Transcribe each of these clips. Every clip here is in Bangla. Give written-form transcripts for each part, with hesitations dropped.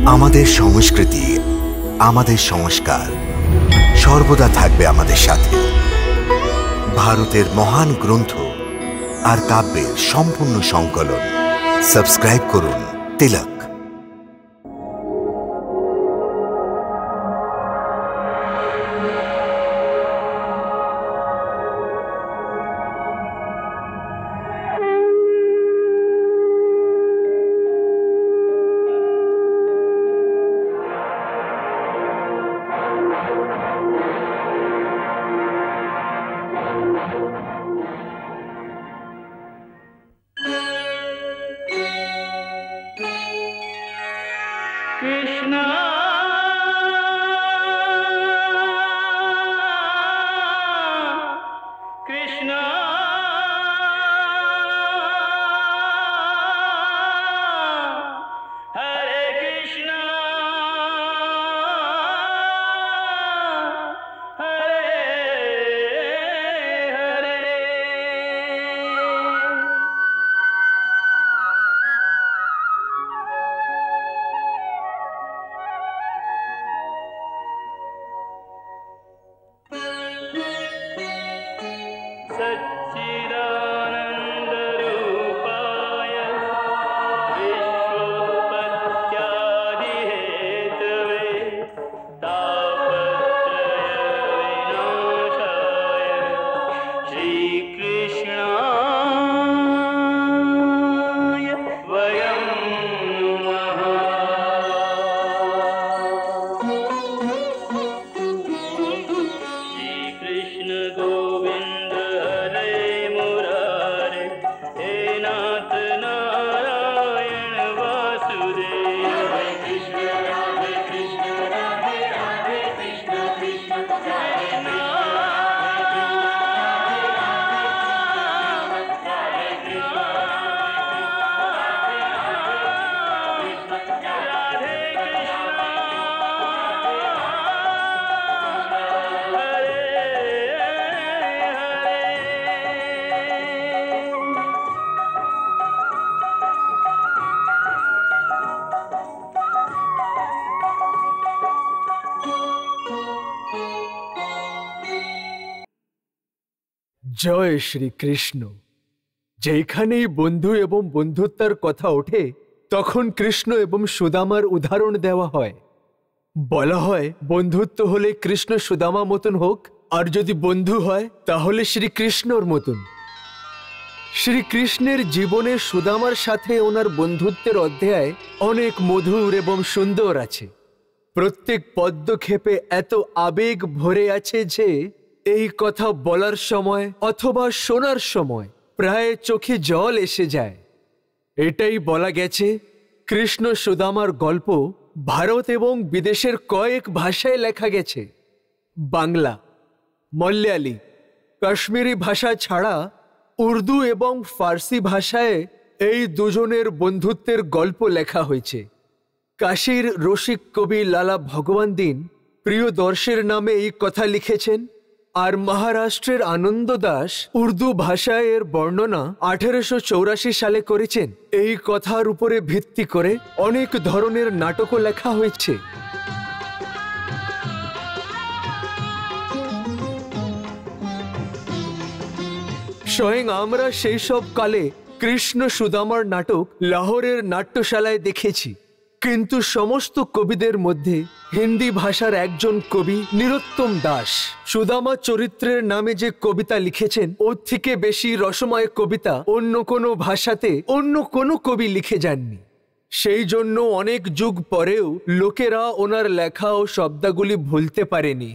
আমাদের সংস্কৃতি, আমাদের সংস্কার সর্বদা থাকবে আমাদের সাথে। ভারতের মহান গ্রন্থ আর কাব্যের সম্পূর্ণ সংকলন। সাবস্ক্রাইব করুন তিলক। कृष्णा कृष्णा हरे कृष्णा हरे हरे। सच्चिदानन्दरूपाय विश्वोत्पत्त्यादिहेतवे तापत्रयविनाशाय श्रीकृष्णाय वयं नमः। श्रीकृष्ण गोविन्द हरे मुरारे, हे नाथ नारायण वासुदेव। हरे कृष्ण राधे कृष्ण राधे राधे कृष्ण कृष्ण हरे জয় শ্রীকৃষ্ণ। যেখানেই বন্ধু এবং বন্ধুত্বের কথা ওঠে তখন কৃষ্ণ এবং সুদামার উদাহরণ দেওয়া হয়। বলা হয় বন্ধুত্ব হলে কৃষ্ণ সুদামা মতন হোক, আর যদি বন্ধু হয় তাহলে শ্রীকৃষ্ণর মতন। শ্রীকৃষ্ণের জীবনে সুদামার সাথে ওনার বন্ধুত্বের অধ্যায় অনেক মধুর এবং সুন্দর আছে। প্রত্যেক পদক্ষেপে এত আবেগ ভরে আছে যে এই কথা বলার সময় অথবা শোনার সময় প্রায় চোখে জল এসে যায়। এটাই বলা গেছে কৃষ্ণ সুদামার গল্প ভারত এবং বিদেশের কয়েক ভাষায় লেখা গেছে। বাংলা, মালয়ালি, কাশ্মীরি ভাষা ছাড়া উর্দু এবং ফার্সি ভাষায় এই দুজনের বন্ধুত্বের গল্প লেখা হয়েছে। কাশীর রসিক কবি লালা ভগবান দিন প্রিয়দর্শের নামে এই কথা লিখেছেন, আর মহারাষ্ট্রের আনন্দ দাস উর্দু ভাষায় এর বর্ণনা 1884 সালে করেছেন। এই কথার উপরে ভিত্তি করে অনেক ধরনের নাটকও লেখা হয়েছে। স্বয়ং আমরা সেই সব কালে কৃষ্ণ সুদামার নাটক লাহোরের নাট্যশালায় দেখেছি। কিন্তু সমস্ত কবিদের মধ্যে হিন্দি ভাষার একজন কবি নিরোত্তম দাস সুদামা চরিত্রের নামে যে কবিতা লিখেছেন ওর থেকে বেশি রসময় কবিতা অন্য কোনো ভাষাতে অন্য কোনো কবি লিখে যাননি। সেই জন্য অনেক যুগ পরেও লোকেরা ওনার লেখা ও শব্দগুলি ভুলতে পারেনি।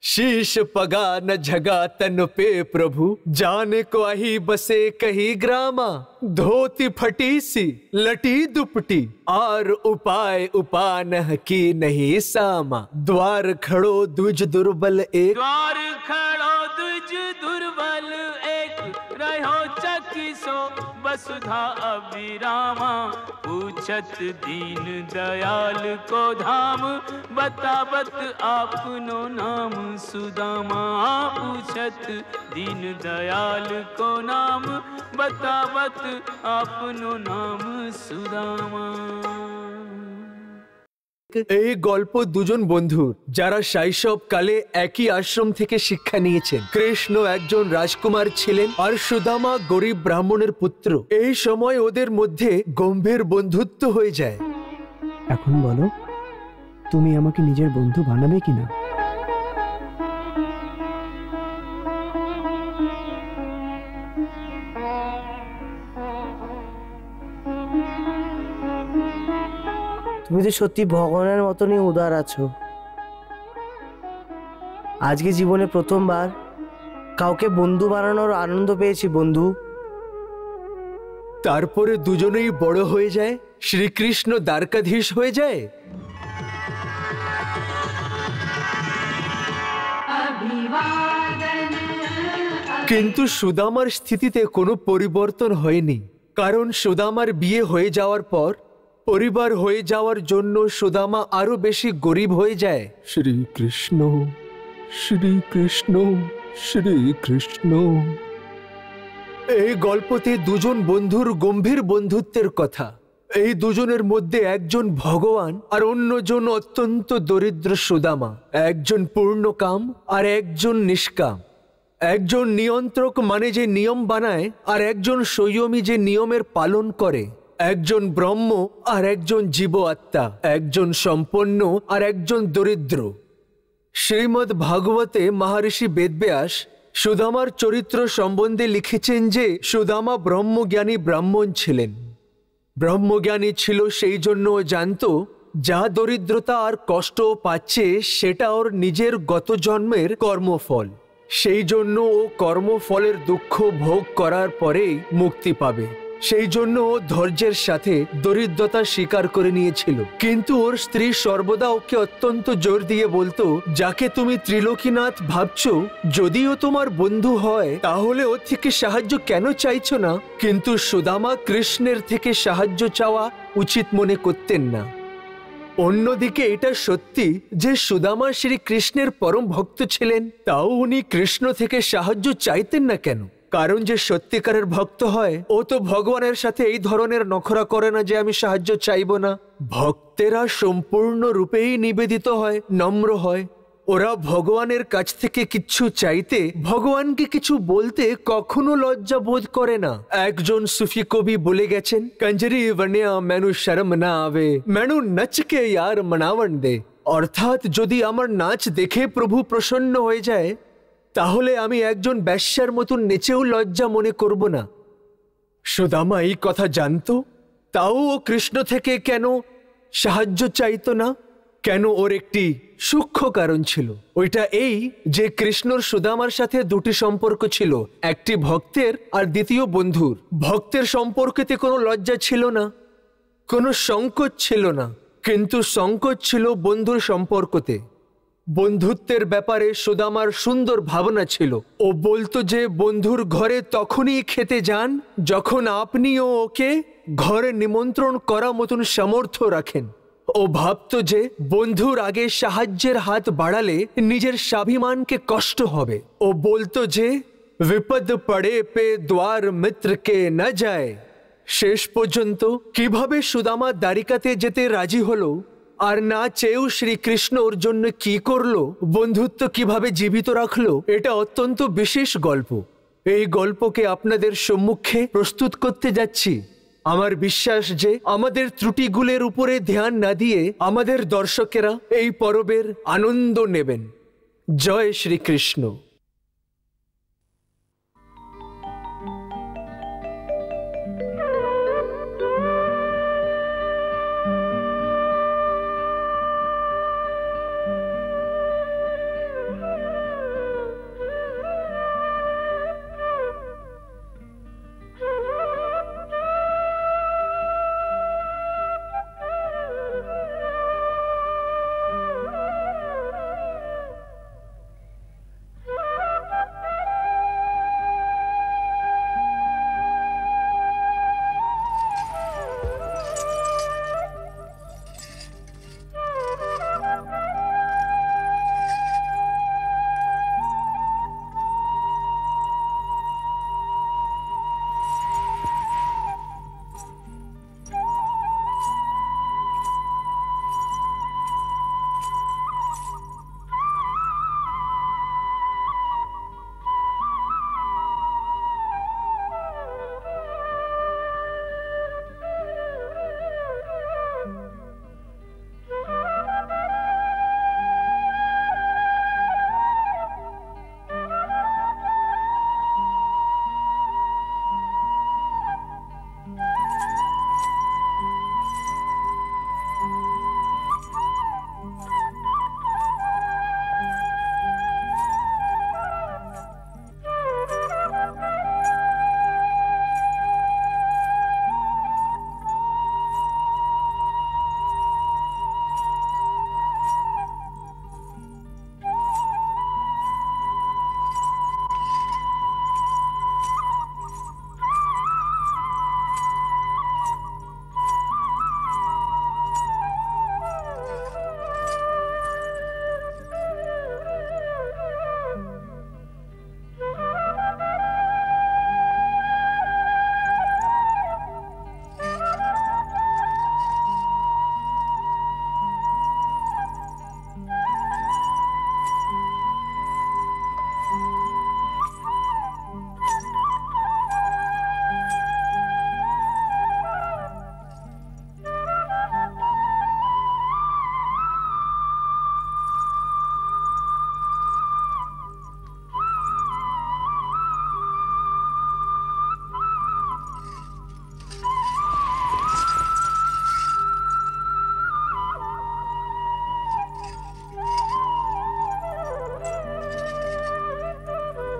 शीश पगा न झगा तन पे प्रभु, जाने को आही बसे कही ग्रामा, धोती फटी सी लटी दुपटी, और उपाय उपान की नहीं सामा, द्वार खड़ो दुज दुर्बल एक, द्वार खड़ो दुज दुर्बल एक, रहो चकी सो वसुधा अभिरामा, पूछत दीन दयाल को धाम, बतावत आपनो नाम सुदामा, पूछत दीन दयाल को नाम, बतावत आपनो नाम सुदामा। এই গল্প দুজন বন্ধুর যারা শৈশবকালে একই আশ্রম থেকে শিক্ষা নিয়েছেন। কৃষ্ণ একজন রাজকুমার ছিলেন আর সুদামা গরিব ব্রাহ্মণের পুত্র। এই সময় ওদের মধ্যে গম্ভীর বন্ধুত্ব হয়ে যায়। এখন বলো, তুমি আমাকে নিজের বন্ধু বানাবে কিনা? তুমি তো সত্যি ভগবানের মতনই উদার আছো। আজকে জীবনে প্রথমবার কাউকে বন্ধু বানানোর আনন্দ পেয়েছি বন্ধু। তারপরে দুজনেই বড় হয়ে যায়, শ্রীকৃষ্ণ দ্বারকাধীশ হয়ে যায়। কিন্তু সুদামার স্থিতিতে কোনো পরিবর্তন হয়নি, কারণ সুদামার বিয়ে হয়ে যাওয়ার পর পরিবার হয়ে যাওয়ার জন্য সুদামা আরো বেশি গরিব হয়ে যায়। শ্রীকৃষ্ণ শ্রীকৃষ্ণ শ্রীকৃষ্ণ। এই গল্পতে দুজন বন্ধুর গম্ভীর বন্ধুত্বের কথা। এই দুজনের মধ্যে একজন ভগবান আর অন্যজন অত্যন্ত দরিদ্র সুদামা। একজন পূর্ণকাম আর একজন নিষ্কাম। একজন নিয়ন্ত্রক মানে যে নিয়ম বানায়, আর একজন সংযমী যে নিয়মের পালন করে। একজন ব্রহ্ম আর একজন জীব আত্মা। একজন সম্পন্ন আর একজন দরিদ্র। শ্রীমদ্ ভাগবতে মহর্ষি বেদব্যাস সুদামার চরিত্র সম্বন্ধে লিখেছেন যে সুদামা ব্রহ্মজ্ঞানী ব্রাহ্মণ ছিলেন। ব্রহ্মজ্ঞানী ছিল সেই জন্য ও জানত যা দরিদ্রতা আর কষ্ট পাচ্ছে সেটা ওর নিজের গত জন্মের কর্মফল। সেই জন্য ও কর্মফলের দুঃখ ভোগ করার পরেই মুক্তি পাবে। সেই জন্য ও ধৈর্যের সাথে দরিদ্রতা স্বীকার করে নিয়েছিল। কিন্তু ওর স্ত্রী সর্বদা ওকে অত্যন্ত জোর দিয়ে বলতো, যাকে তুমি ত্রিলোকীনাথ ভাবছো যদিও তোমার বন্ধু হয় তাহলে ওর থেকে সাহায্য কেন চাইছো না? কিন্তু সুদামা কৃষ্ণের থেকে সাহায্য চাওয়া উচিত মনে করতেন না। অন্যদিকে এটা সত্যি যে সুদামা শ্রীকৃষ্ণের পরম ভক্ত ছিলেন, তাও উনি কৃষ্ণ থেকে সাহায্য চাইতেন না কেন? কারণ যে সত্যিকারের ভক্ত হয় ও তো ভগবানের সাথে এই ধরনের নখরা করে না যে আমি সাহায্য চাইব না। ভক্তেরা সম্পূর্ণ রূপেই নিবেদিত হয়, নম্র হয়। ওরা ভগবানের কাছ থেকে কিছু চাইতে, ভগবানকে কিছু বলতে কখনো লজ্জা বোধ করে না। একজন সুফি কবি বলে গেছেন, কঞ্জরি বন্যা মেনু শরম না আবে, মেনু নচকে ইয়ার মনাবন দে। অর্থাৎ যদি আমার নাচ দেখে প্রভু প্রসন্ন হয়ে যায় তাহলে আমি একজন বেশ্যার মতন নেচেও লজ্জা মনে করব না। সুদামা এই কথা জানতো, তাও ও কৃষ্ণ থেকে কেন সাহায্য চাইতো না? কেন? ওর একটি সূক্ষ্ম কারণ ছিল। ওইটা এই যে কৃষ্ণর সুদামার সাথে দুটি সম্পর্ক ছিল, একটি ভক্তের আর দ্বিতীয় বন্ধুর। ভক্তের সম্পর্কেতে কোনো লজ্জা ছিল না, কোনো সংকোচ ছিল না, কিন্তু সংকোচ ছিল বন্ধুর সম্পর্কতে। বন্ধুত্বের ব্যাপারে সুদামার সুন্দর ভাবনা ছিল। ও বলতো যে বন্ধুর ঘরে তখনই খেতে যান যখন আপনিও ওকে ঘরে নিমন্ত্রণ করা মতন সামর্থ্য রাখেন। ও ভাবতো যে বন্ধুর আগে সাহায্যের হাত বাড়ালে নিজের স্বাভিমানকে কষ্ট হবে। ও বলতো যে বিপদ পড়ে পে দ্বার মিত্রকে না যায়। শেষ পর্যন্ত কিভাবে সুদামা দ্বারিকাতে যেতে রাজি হলো আর না চেয়েও শ্রীকৃষ্ণ ওর জন্য কি করলো, বন্ধুত্ব কিভাবে জীবিত রাখলো, এটা অত্যন্ত বিশেষ গল্প। এই গল্পকে আপনাদের সম্মুখে প্রস্তুত করতে যাচ্ছি। আমার বিশ্বাস যে আমাদের ত্রুটিগুলোর উপরে ধ্যান না দিয়ে আমাদের দর্শকেরা এই পরবের আনন্দ নেবেন। জয় শ্রীকৃষ্ণ।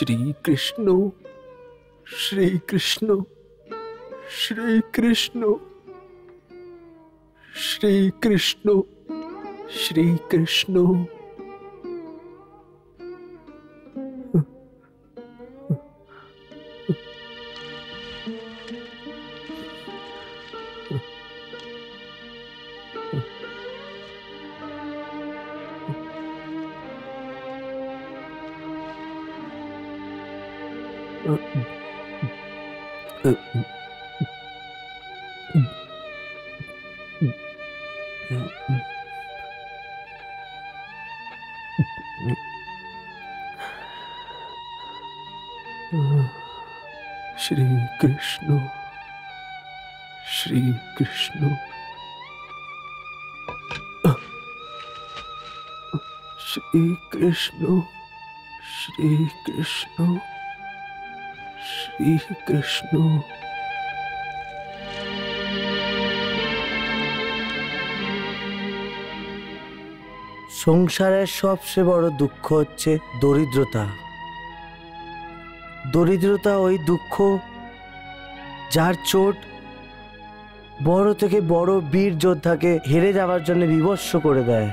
শ্রীকৃষ্ণ শ্রীকৃষ্ণ শ্রীকৃষ্ণ শ্রীকৃষ্ণ শ্রীকৃষ্ণ। শ্রীকৃষ্ণ শ্রীকৃষ্ণ শ্রীকৃষ্ণ শ্রীকৃষ্ণ শ্রীকৃষ্ণ। সংসারের সবচেয়ে বড় দুঃখ হচ্ছে দরিদ্রতা। দরিদ্রতা ওই দুঃখ যার চোট বড় থেকে বড় বীর যোদ্ধাকে হেরে যাওয়ার জন্য বিবস্ব করে দেয়।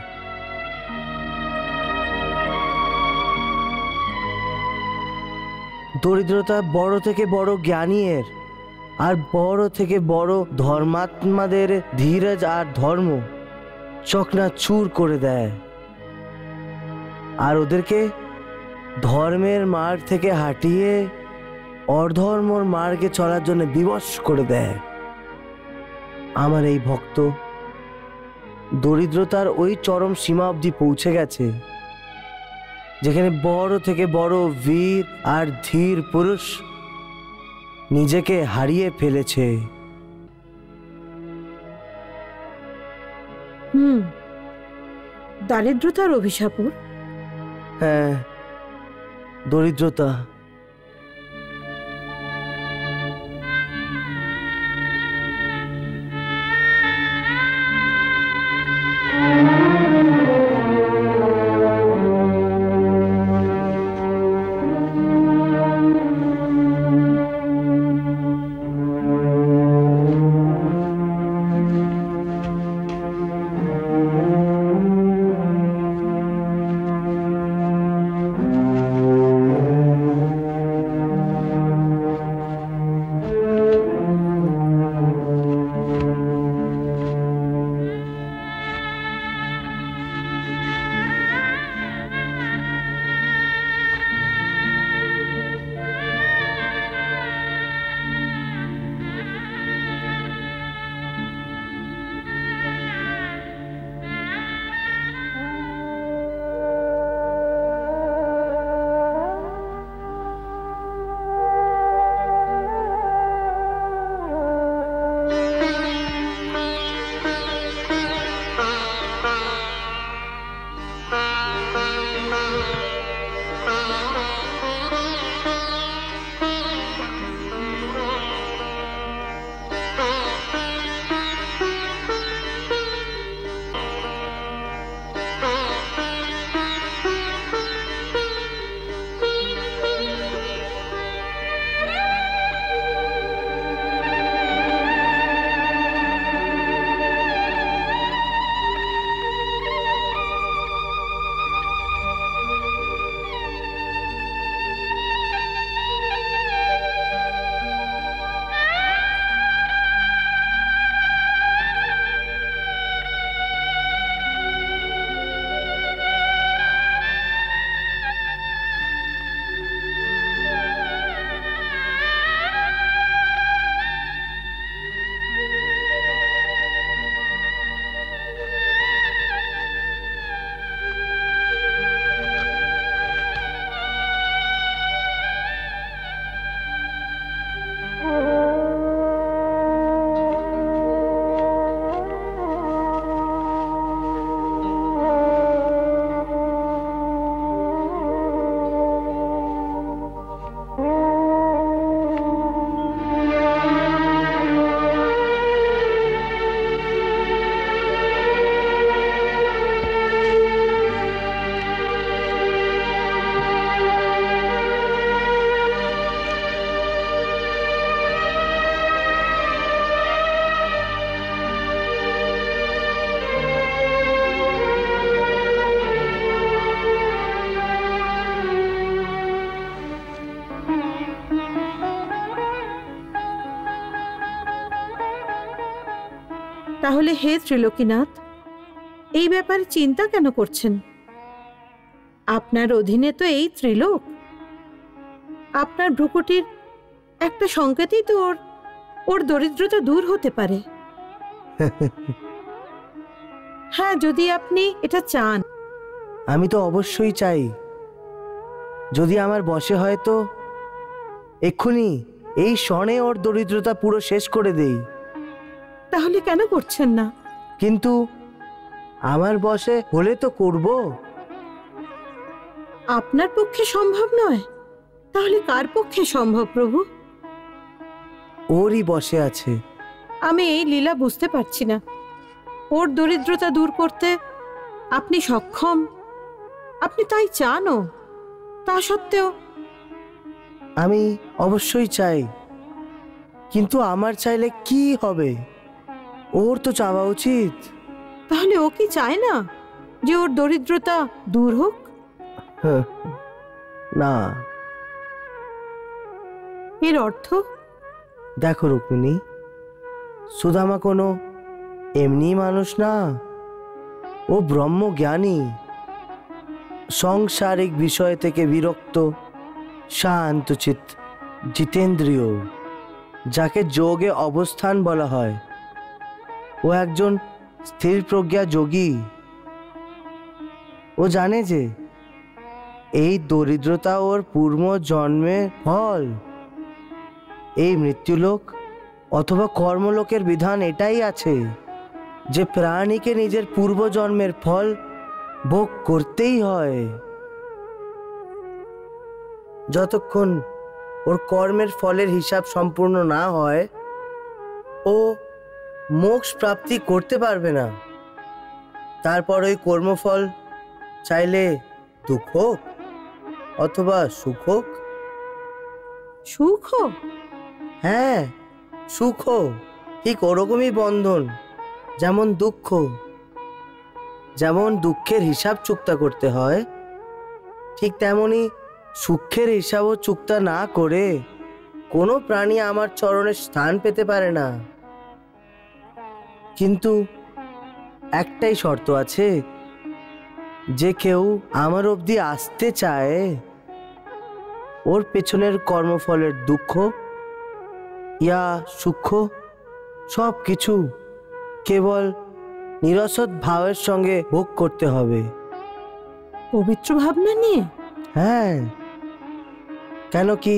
দরিদ্রতা বড় থেকে বড় জ্ঞানীর আর বড় থেকে বড় ধর্মাত্মাদের ধীরজ আর ধর্ম চকনাচুর করে দেয়, আর ওদেরকে ধর্মের মার্গ থেকে হাঁটিয়ে অধর্মর মার্গে চলার জন্য বিবশ করে দেয়। আমার এই ভক্ত দরিদ্রতার ওই চরম সীমা অবধি পৌঁছে গেছে, যেখানে বড় থেকে বড় বীর আর ধীর পুরুষ নিজেকে হারিয়ে ফেলেছে। দারিদ্রতার অভিশাপর। হ্যাঁ, দরিদ্রতা। তাহলে হে ত্রিলোকীনাথ, এই ব্যাপারে চিন্তা কেন করছেন? আপনার অধীনে তো এই ত্রিলোক। আপনার ভ্রুকুটির একটা সংকেতেই তো ওর দরিদ্রতা দূর হতে পারে। হ্যাঁ, যদি আপনি এটা চান। আমি তো অবশ্যই চাই। যদি আমার বশে হয় তো এক্ষুনি এই ক্ষণে ওর দরিদ্রতা পুরো শেষ করে দেই। তাহলে কেন করছেন না? কিন্তু আমার বশে হলে তো করব। আপনার পক্ষে সম্ভব নয়, তাহলে কার পক্ষে সম্ভব প্রভু? ওরই বশে আছে। আমি এই লীলা বুঝতে পারছি না। ওর দরিদ্রতা দূর করতে আপনি সক্ষম, আপনি তাই চানও। তা সত্ত্বেও আমি অবশ্যই চাই, কিন্তু আমার চাইলে কি হবে? ওর তো চাওয়া উচিত। তাহলে ও কি চায় না যে ওর দরিদ্রতা দূর হোক? না। এর অর্থ? দেখো রুক্মিণী, সুদামা কোনো এমনি মানুষ না। ও ব্রহ্মজ্ঞানী, সাংসারিক বিষয় থেকে বিরক্ত, শান্তচিত, জিতেন্দ্রিয়, যাকে যোগে অবস্থান বলা হয়। ও একজন স্থির প্রজ্ঞা যোগী। ও জানে যে এই দরিদ্রতা ওর পূর্ব জন্মের ফল। এই মৃত্যুলোক অথবা কর্মলোকের বিধান এটাই আছে যে প্রাণীকে নিজের পূর্বজন্মের ফল ভোগ করতেই হয়। যতক্ষণ ওর কর্মের ফলের হিসাব সম্পূর্ণ না হয় ও মোক্ষ প্রাপ্তি করতে পারবে না। তারপর ওই কর্মফল চাইলে দুঃখ হোক অথবা সুখ হোক। সুখ? হ্যাঁ, সুখ ঠিক ওরকমই বন্ধন যেমন দুঃখ। যেমন দুঃখের হিসাব চুক্তা করতে হয়, ঠিক তেমনি সুখের হিসাবও চুক্তা না করে কোনো প্রাণী আমার চরণে স্থান পেতে পারে না। কিন্তু একটাই শর্ত আছে, যে কেউ আমার অবধি আসতে চায় ওর পেছনের কর্মফলের দুঃখ ইয়া সুখ সব কিছু কেবল নিরসৎ ভাবের সঙ্গে ভোগ করতে হবে। পবিত্র ভাবনা নিয়ে? হ্যাঁ, কেন কি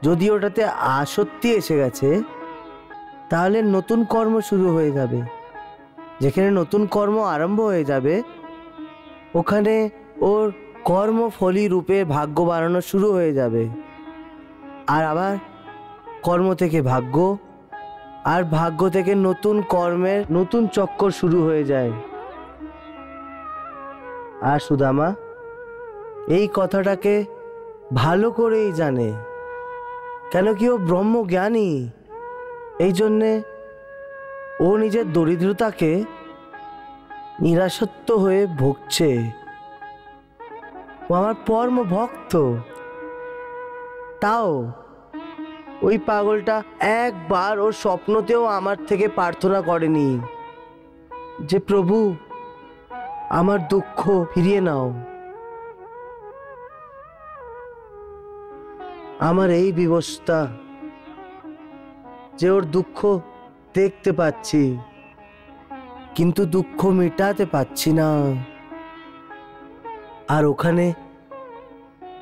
যদি ওটাতে আসক্তি এসে গেছে তাহলে নতুন কর্ম শুরু হয়ে যাবে। যেখানে নতুন কর্ম আরম্ভ হয়ে যাবে ওখানে ওর কর্মফলী রূপে ভাগ্য বাড়ানো শুরু হয়ে যাবে। আর আবার কর্ম থেকে ভাগ্য, আর ভাগ্য থেকে নতুন কর্মের নতুন চক্কর শুরু হয়ে যায়। আর সুদামা এই কথাটাকে ভালো করেই জানে, কেন কি ও ব্রহ্মজ্ঞানী। এই জন্যে ও নিজের দরিদ্রতাকে নিরাসক্ত হয়ে ভুগছে। ও আমার পরম ভক্ত। তাও ওই পাগলটা একবার ওর স্বপ্নতেও আমার থেকে প্রার্থনা করেনি যে প্রভু আমার দুঃখ ফিরিয়ে নাও। আমার এই বিবস্তা যে ওর দুঃখ দেখতে পাচ্ছি কিন্তু দুঃখ মেটাতে পাচ্ছি না, আর ওখানে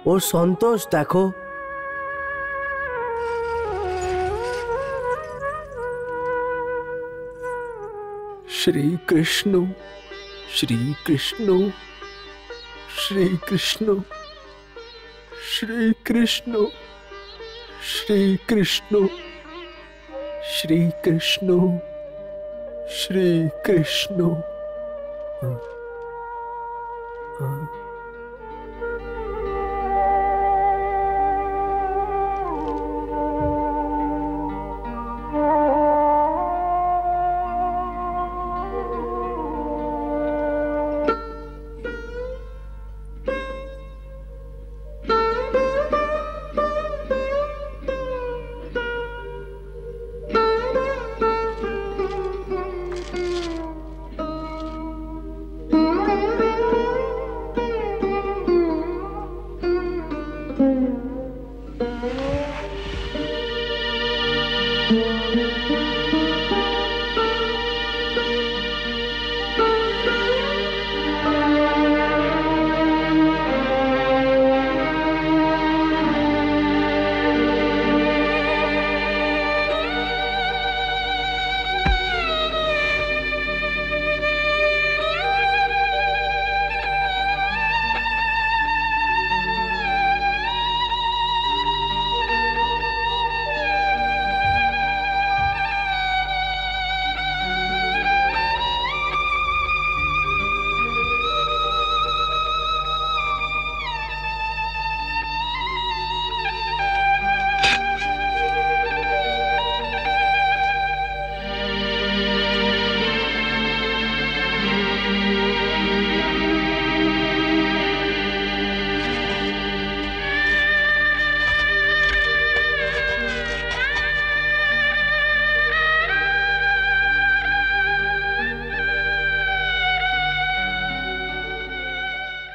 ওর সন্তোষ দেখো। শ্রী কৃষ্ণ, শ্রী কৃষ্ণ, শ্রী কৃষ্ণ, শ্রী কৃষ্ণ, শ্রী কৃষ্ণ, শ্রী কৃষ্ণ, শ্রী কৃষ্ণ।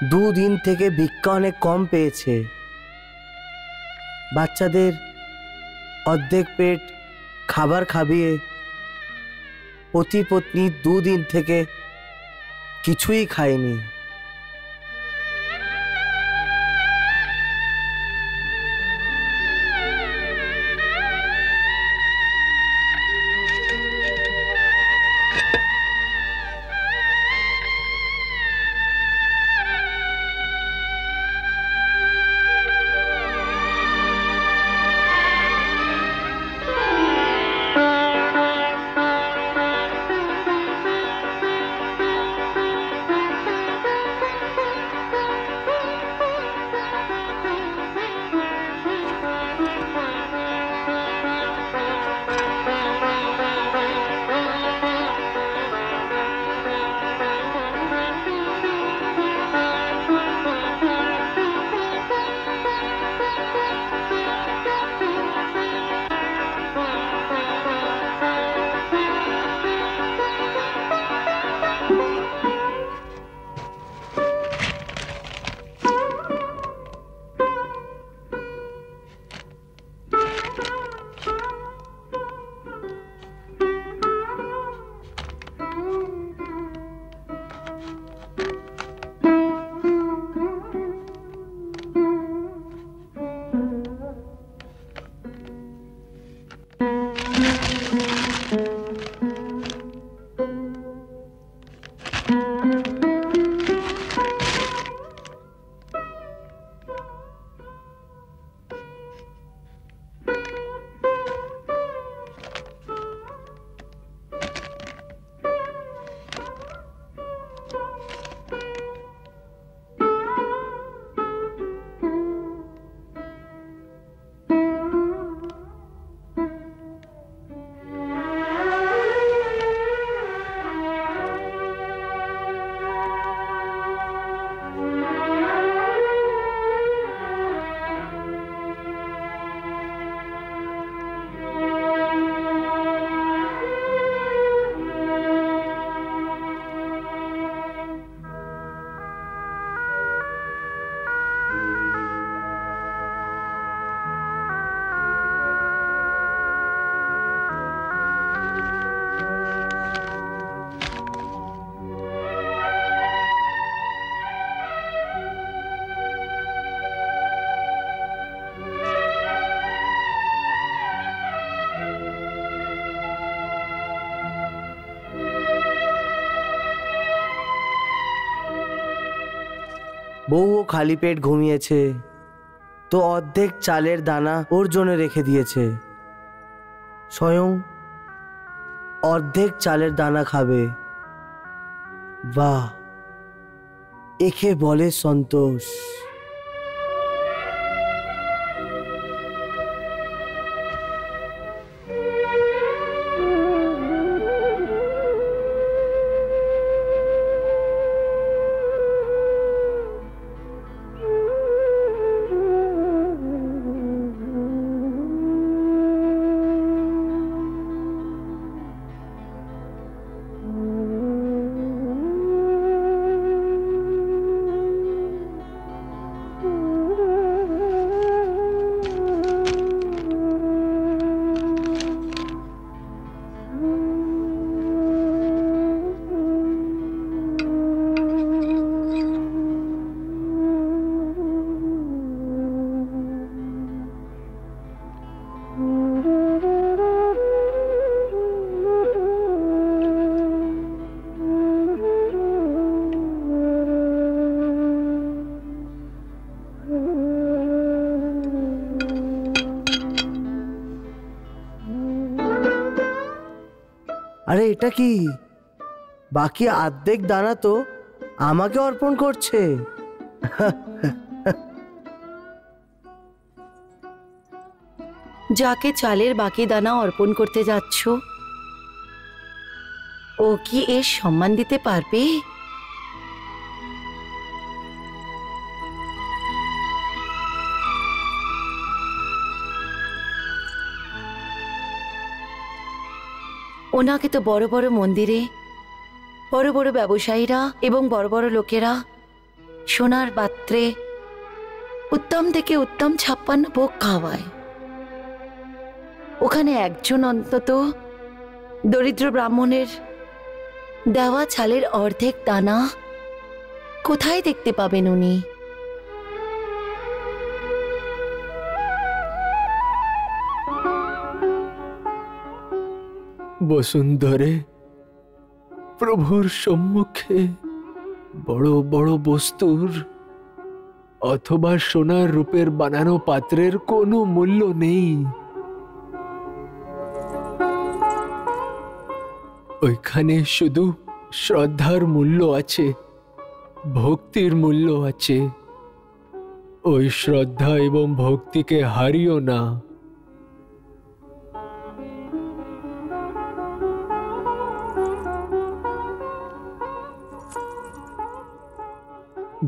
দুদিন থেকে ভিক্ষা অনেক কম পেয়েছে। বাচ্চাদের অর্ধেক পেট খাবার খাবিয়ে পতি পত্নী দুদিন থেকে কিছুই খায়নি। বউও খালি পেট ঘুমিয়েছে, তো অর্ধেক চালের দানা ওর জন্য রেখে দিয়েছে। স্বয়ং অর্ধেক চালের দানা খাবে। বাহ, একে বলে সন্তোষ। আরে এটা কি? বাকি অর্ধেক দানা তো আমাকে অর্পণ করছে। যাকে চালের বাকি দানা অর্পণ করতে যাচ্ছ, ও কি এর সম্মান দিতে পারবে? ওনাকে তো বড় বড় মন্দিরে বড় বড় ব্যবসায়ীরা এবং বড় বড় লোকেরা সোনার পাত্রে উত্তম থেকে উত্তম 56 ভোগ খাওয়ায়। ওখানে একজন অন্তত দরিদ্র ব্রাহ্মণের দেওয়া চালের অর্ধেক দানা কোথায় দেখতে পাবেন উনি? বসুন্ধরে প্রভুর সম্মুখে বড় বড় বস্তুর অথবা সোনার রূপের বানানো পাত্রের কোনো মূল্য নেই। ওইখানে শুধু শ্রদ্ধার মূল্য আছে, ভক্তির মূল্য আছে। ওই শ্রদ্ধা এবং ভক্তিকে হারিও না।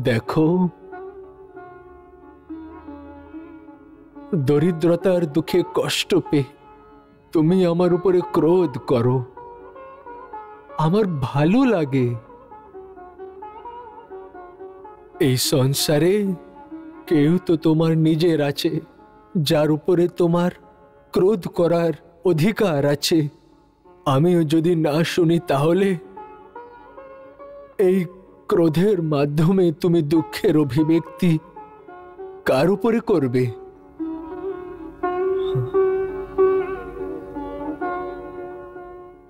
দেখো, দরিদ্রতার দুঃখে কষ্ট পেয়ে তুমি আমার উপরে ক্রোধ করো। আমার ভালো লাগে। এই সংসারে কেউ তো তোমার নিজের আছে যার উপরে তোমার ক্রোধ করার অধিকার আছে। আমিও যদি না শুনি তাহলে এই ক্রোধের মাধ্যমে তুমি দুঃখের অভিব্যক্তি কার উপরে করবে?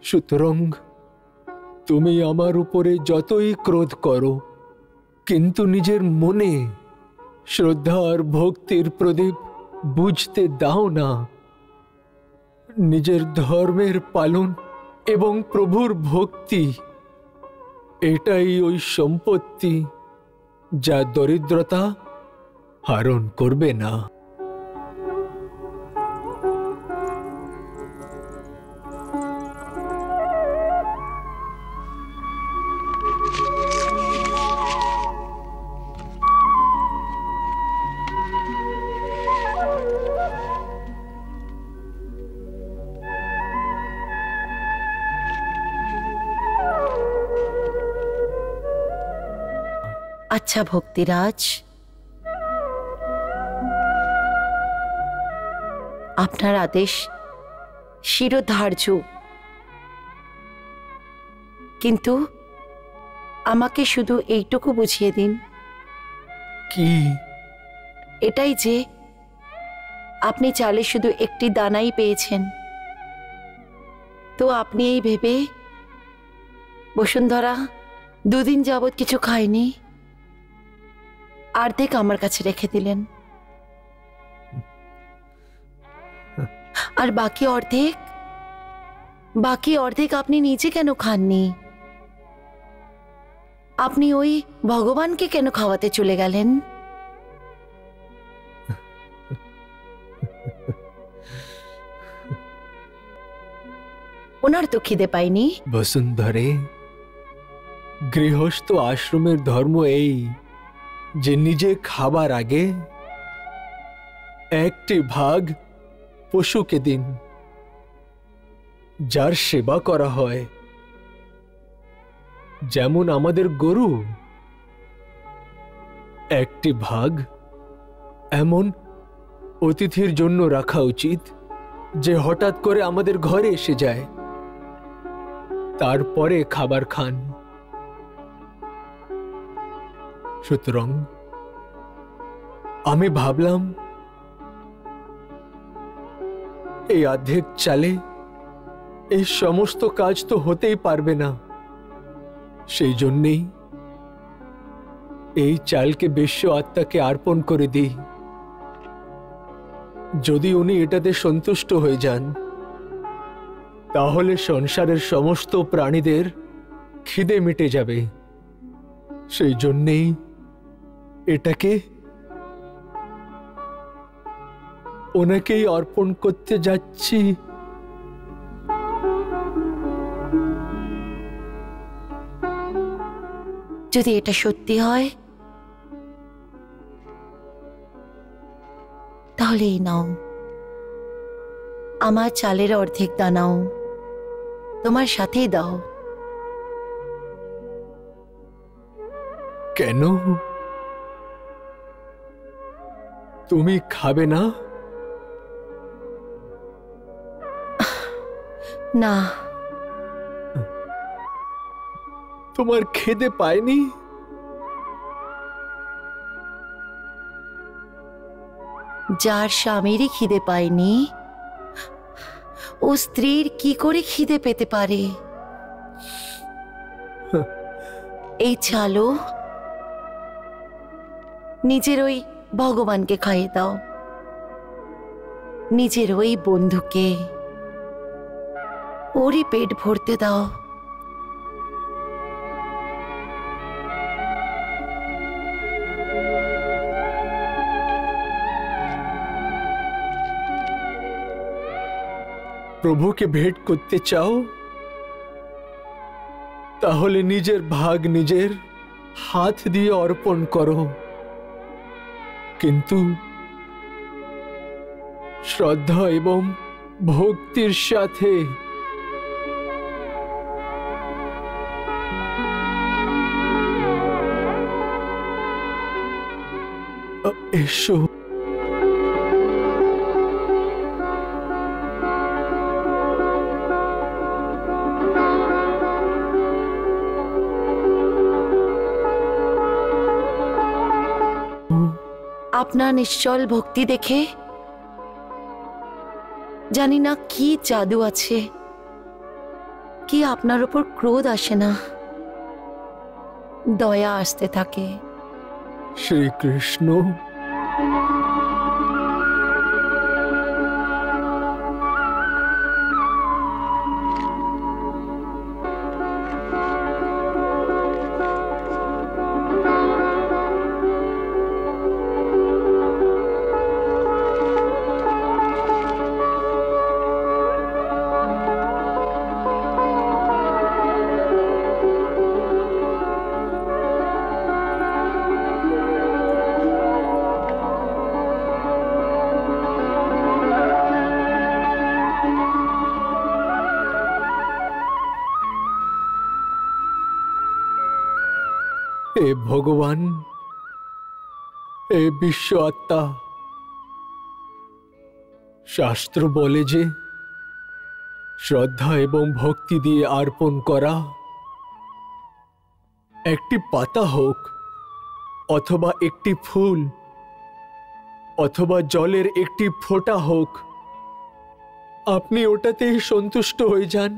সুতরাং তুমি আমার উপরে যতই ক্রোধ করো, কিন্তু নিজের মনে শ্রদ্ধা আর ভক্তির প্রদীপ বুঝতে দাও না। নিজের ধর্মের পালন এবং প্রভুর ভক্তি এটাই ওই সম্পত্তি যা দরিদ্রতা হরণ করবে না। আচ্ছা ভক্তিরাজ, আপনার আদেশ শিরোধার্য, কিন্তু আমাকে শুধু এইটুকু বুঝিয়ে দিন। কি? এটাই যে আপনি চালে শুধু একটি দানাই পেয়েছেন, তো আপনি এই ভেবে বসুন্ধরা 2 দিন যাবৎ কিছু খায়নি, অর্ধেক আমার কাছে রেখে দিলেন, আর বাকি অর্ধেক আপনি নিজে কেন খাননি? আপনি ওই ভগবানকে কেন খাওয়াতে চলে গেলেন? ওনার তো খিদে পায়নি। বসুন্ধরে, গৃহস্থ আশ্রমের ধর্ম এই যে নিজে খাবার আগে 1টি ভাগ পশুকে দিন, যার সেবা করা হয়। যেমন আমাদের গরু, 1টি ভাগ এমন অতিথির জন্য রাখা উচিত যে হঠাৎ করে আমাদের ঘরে এসে যায়, তারপরে খাবার খান। সুতরাং আমি ভাবলাম এই অর্ধেক চালে এই সমস্ত কাজ তো হতেই পারবে না, সেই জন্যেই এই চালকে বিশ্ব আত্মাকে অর্পণ করে দিই। যদি উনি এটাতে সন্তুষ্ট হয়ে যান, তাহলে সংসারের সমস্ত প্রাণীদের খিদে মিটে যাবে। সেই জন্যেই এটাকে ওনাকেই অর্পণ করতে যাচ্ছি। যদি এটা সত্যি হয় তাহলে এই নাও, আমার চালের অর্ধেক দানাও তোমার সাথেই দাও। কেন? তুমি খাবে না? না, তোমার খিদে পায়নি? যার স্বামীরই খিদে পায়নি ও স্ত্রীর কি করে খিদে পেতে পারে? এই চালো নিজের ওই ভগবানকে খাইয়ে দাও, নিজের ওই বন্ধুকে, ওরই পেট ভরতে দাও। প্রভুকে ভেট করতে চাও? তাহলে নিজের ভাগ নিজের হাত দিয়ে অর্পণ করো, কিন্তু শ্রদ্ধা এবং ভক্তির সাথে। এসো। আপনার নিশ্চল ভক্তি দেখে জানি না কি জাদু আছে, কি আপনার উপর ক্রোধ আসে না, দয়া আসতে থাকে। শ্রীকৃষ্ণ, হে ভগবান, হে বিশ্ব আত্মা, শাস্ত্র বলে যে শ্রদ্ধা এবং ভক্তি দিয়ে অর্পণ করা, একটি পাতা হোক অথবা একটি ফুল অথবা জলের একটি ফোঁটা হোক, আপনি ওটাতেই সন্তুষ্ট হয়ে যান।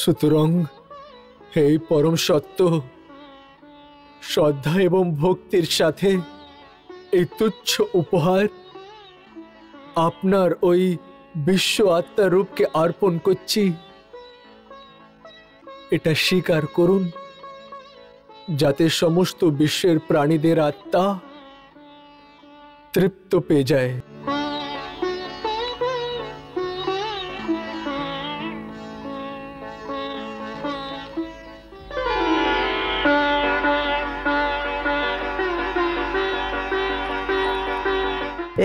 সুতরাং হে পরম সত্য, শ্রদ্ধা এবং ভক্তির সাথে এই তুচ্ছ উপহার আপনার ওই বিশ্ব আত্মা রূপকে অর্পণ করছি। এটা স্বীকার করুন, যাতে সমস্ত বিশ্বের প্রাণীদের আত্মা তৃপ্ত পেয়ে যায়।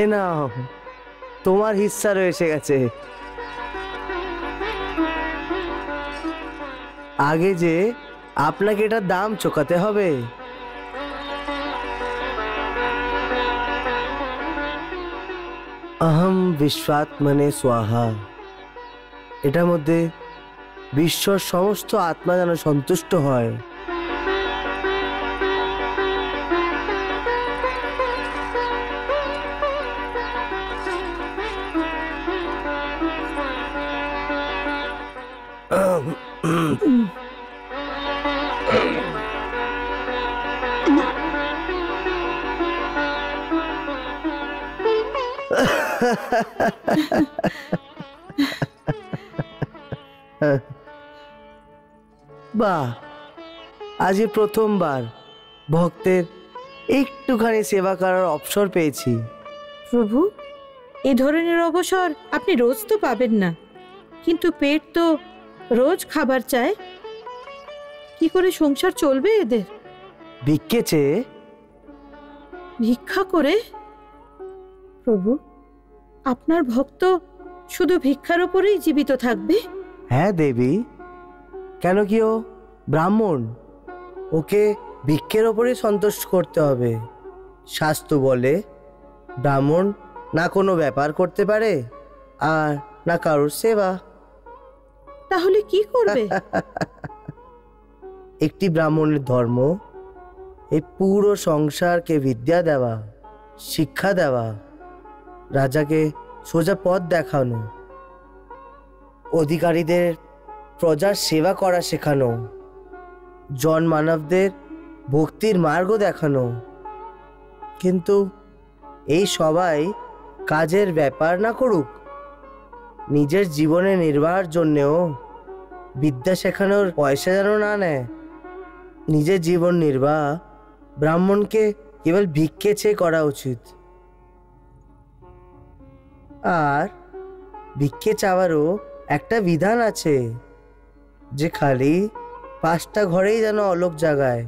এ নাও, তোমার হিস্সা রয়েছে গেছে। আগে যে আপনাকে এটার দাম চোকাতে হবে। अहम विश्वात्मने स्वाहा, এটার মধ্যে বিশ্বর সমস্ত আত্মা যেন সন্তুষ্ট হয়। বাহ, আজই প্রথমবার ভক্তের একটুখানি সেবা করার অবসর পেয়েছি। প্রভু, এ ধরনের অবসর আপনি রোজ তো পাবেন না, কিন্তু পেট তো রোজ খাবার চায়। কি করে সংসার চলবে এদের? ভিক্ষে চেয়ে? ভিক্ষা করে? প্রভু, আপনার ভক্ত শুধু ভিক্ষার উপরেই জীবিত থাকবে? হ্যাঁ দেবী, কেন কি ও ব্রাহ্মণ? ওকে ভিক্ষের ওপরে সন্তুষ্ট করতে হবে। শাস্ত্র বলে ব্রাহ্মণ না কোনো ব্যাপার করতে পারে আর না কারোর সেবা। তাহলে কি করবে? একটি ব্রাহ্মণের ধর্ম এই পুরো সংসারকে বিদ্যা দেওয়া, শিক্ষা দেওয়া, রাজাকে সোজা পথ দেখানো, অধিকারীদের প্রজার সেবা করা শেখানো, জনমানবদের ভক্তির মার্গ দেখানো। কিন্তু এই সবাই কাজের ব্যাপার না করুক, নিজের জীবনে নির্বাহের জন্যেও বিদ্যা শেখানোর পয়সা যেন না নেয়। নিজের জীবন নির্বাহ ব্রাহ্মণকে কেবল ভিক্ষে চেয়ে করা উচিত। আর ভিক্ষে চাওয়ারও একটা বিধান আছে, যে খালি 5টা ঘরেই যেন অলোক জাগায়,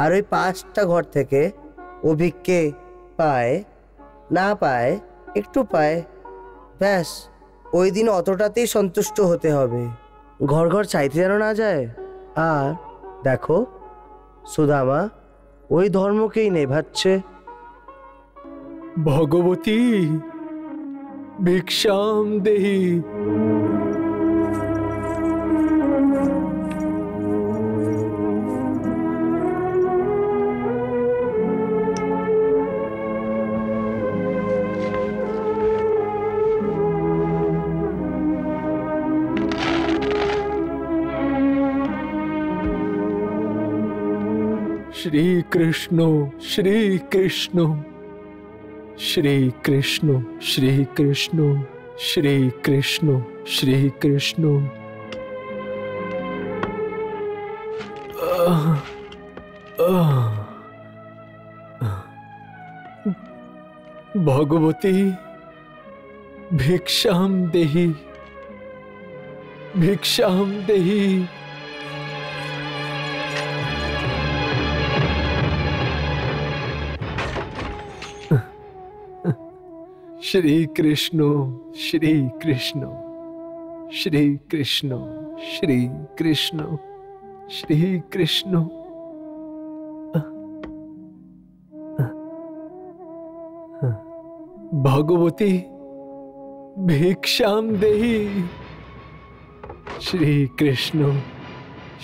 আর ওই 5টা ঘর থেকে ও ভিক্ষে পায় না পায়, একটু পায়, ব্যাস ওই দিন অতটাতেই সন্তুষ্ট হতে হবে, ঘর ঘর চাইতে যেন না যায়। আর দেখো সুদামা ওই ধর্মকেই নেভাচ্ছে। ভগবতী ভিক্ষাম দেহি। श्री कृष्ण श्री कृष्ण श्री कृष्ण श्री कृष्ण श्री कृष्ण श्री कृष्ण। भगवती भिक्षाम देहि भिक्षाम देहि। श्री कृष्ण श्री कृष्ण श्री कृष्ण श्री कृष्ण श्री कृष्ण। भगवती भिक्षाम देहि। श्री कृष्ण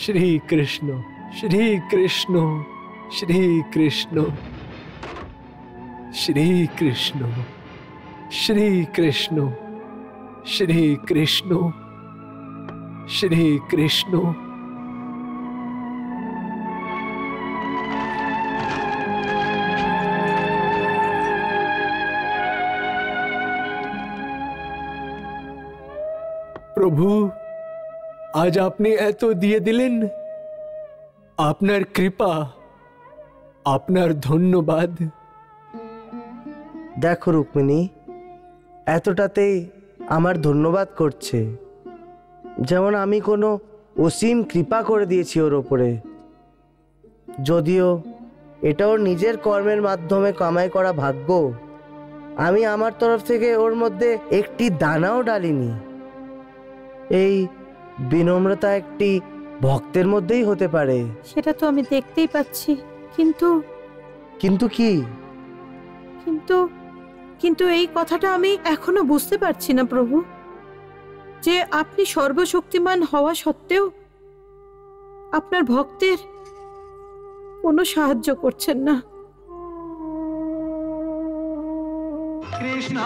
श्री कृष्ण श्री कृष्ण श्री कृष्ण श्री कृष्ण श्री कृष्ण श्री कृष्ण श्री कृष्ण। প্রভু আজ আপনি এত দিয়ে দিলেন, আপনার কৃপা, আপনার ধন্যবাদ। দেখো রুক্মিণী, এতটাতেই আমার ধন্যবাদ করছে, যেমন আমি কোনো অসীম কৃপা করে দিয়েছি ওর ওপরে। যদিও এটা ওর নিজের কর্মের মাধ্যমে কামাই করা ভাগ্য, আমি আমার তরফ থেকে ওর মধ্যে একটি দানাও ডালিনি। এই বিনম্রতা একটি ভক্তের মধ্যেই হতে পারে। সেটা তো আমি দেখতেই পাচ্ছি, কিন্তু কিন্তু কি? কিন্তু এই কথাটা আমি এখনো বুঝতে পারছি না প্রভু, যে আপনি সর্বশক্তিমান হওয়া সত্ত্বেও আপনার ভক্তের কোনো সাহায্য করছেন না। কৃষ্ণ